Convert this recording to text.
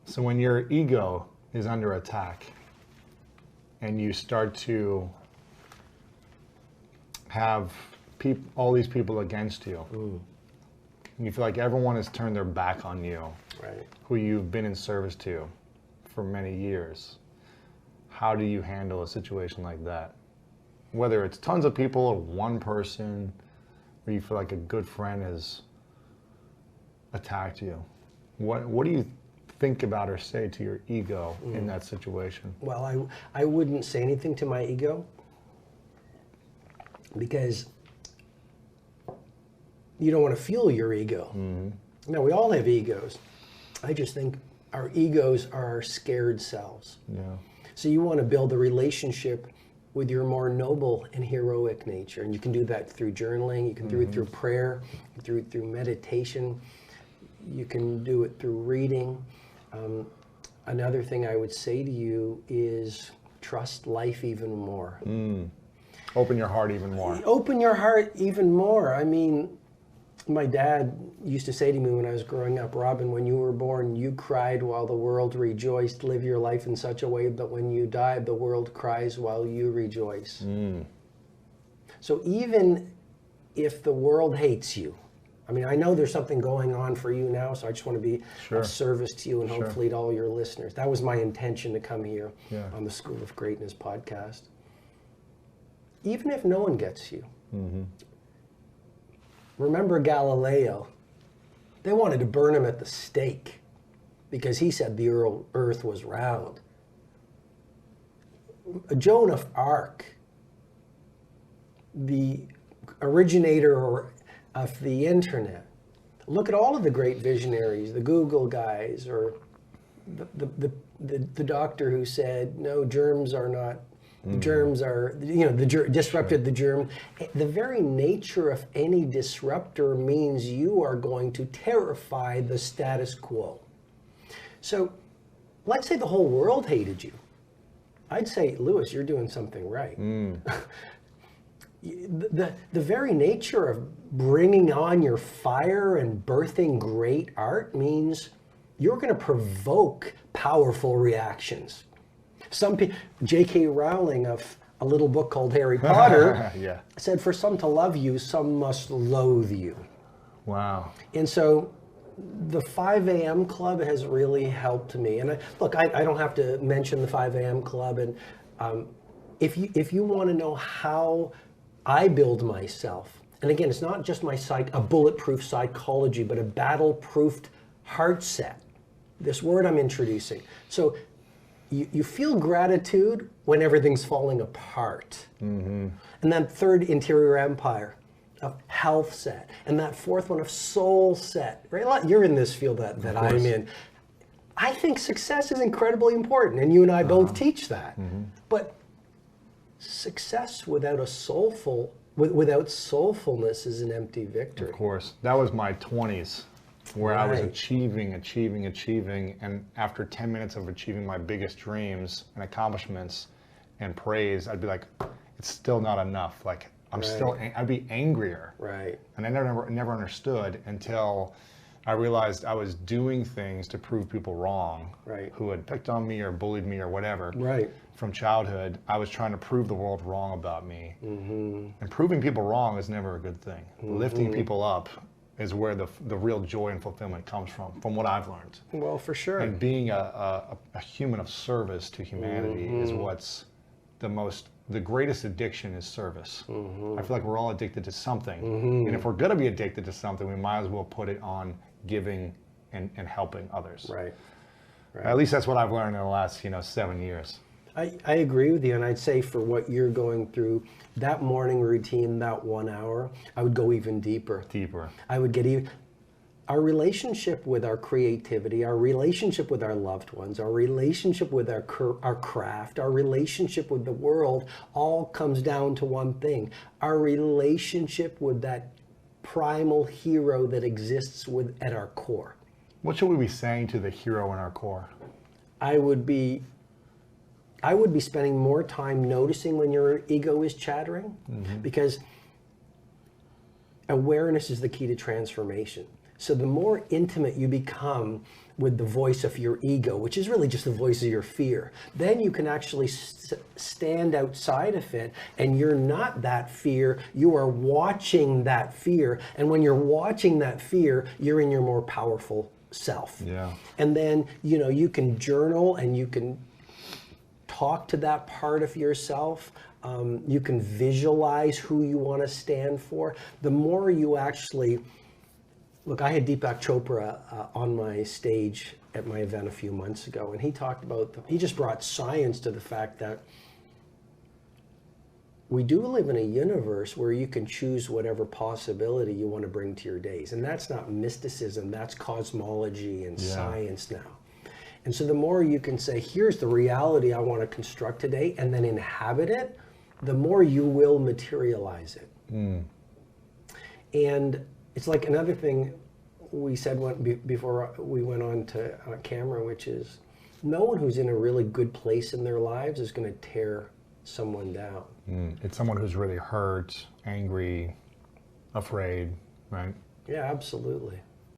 So when your ego is under attack and you start to have all these people against you, and you feel like everyone has turned their back on you, Right. who you've been in service to for many years, how do you handle a situation like that? Whether it's tons of people or one person, where you feel like a good friend has attacked you. What do you think about or say to your ego in that situation? Well, I wouldn't say anything to my ego, because you don't want to fuel your ego. Now, we all have egos. I just think our egos are our scared selves. Yeah. So you want to build a relationship with your more noble and heroic nature. And you can do that through journaling, you can do it through prayer, through meditation, you can do it through reading. Another thing I would say to you is trust life even more. Open your heart even more. Open your heart even more. I mean, my dad used to say to me when I was growing up, Robin, when you were born, you cried while the world rejoiced. Live your life in such a way that when you die, the world cries while you rejoice. So even if the world hates you, I mean, I know there's something going on for you now, so I just want to be of service to you and hopefully to all your listeners. That was my intention to come here on the School of Greatness podcast. Even if no one gets you, remember Galileo? They wanted to burn him at the stake because he said the earth was round. Joan of Arc, the originator of the internet. Look at all of the great visionaries, the Google guys, or the doctor who said, no, germs are not, the germs are, disrupted the germ. The very nature of any disruptor means you are going to terrify the status quo. So let's say the whole world hated you. I'd say, Lewis, you're doing something right. The very nature of bringing on your fire and birthing great art means you're going to provoke powerful reactions. Some people, J.K. Rowling of a little book called Harry Potter said, for some to love you, some must loathe you. Wow. And so the 5 a.m. club has really helped me. And I don't have to mention the 5 a.m. club. And if you want to know how I build myself, and again, it's not just a bulletproof psychology, but a battle-proofed heart set. This word I'm introducing. So you feel gratitude when everything's falling apart. And then third, interior empire of health set. And that fourth one of soul set. Right? You're in this field that I'm in. I think success is incredibly important, and you and I both teach that. But success without without soulfulness is an empty victory. Of course. That was my 20s, where I was achieving, and after 10 minutes of achieving my biggest dreams and accomplishments and praise, I'd be like, it's still not enough. Like, I'd be angrier. Right. And I never understood until I realized I was doing things to prove people wrong, who had picked on me or bullied me or whatever. From childhood, I was trying to prove the world wrong about me. And proving people wrong is never a good thing. Lifting people up is where the real joy and fulfillment comes from what I've learned. Well, for sure. And being a human of service to humanity is what's the greatest addiction is service. I feel like we're all addicted to something. And if we're going to be addicted to something, we might as well put it on giving and helping others. Right. At least that's what I've learned in the last 7 years. I agree with you, and I'd say for what you're going through, that morning routine, that 1 hour, I would go even deeper. I would get even. Our relationship with our creativity, our relationship with our loved ones, our relationship with our craft, our relationship with the world, all comes down to one thing: our relationship with that primal hero that exists at our core. What should we be saying to the hero in our core? I would be spending more time noticing when your ego is chattering, because awareness is the key to transformation. So the more intimate you become with the voice of your ego, which is really just the voice of your fear. Then you can actually stand outside of it, and you're not that fear, you are watching that fear. And when you're watching that fear, you're in your more powerful self. Yeah. And then, you know, you can journal and you can talk to that part of yourself. You can visualize who you want to stand for. The more you actually, look, I had Deepak Chopra on my stage at my event a few months ago, and he talked about, he just brought science to the fact that we do live in a universe where you can choose whatever possibility you want to bring to your days. And that's not mysticism, that's cosmology and science now. And so the more you can say, here's the reality I want to construct today, and then inhabit it, the more you will materialize it. And it's like another thing we said before we went on to camera, which is no one who's in a really good place in their lives is going to tear someone down. It's someone who's really hurt, angry, afraid, right? Yeah, absolutely.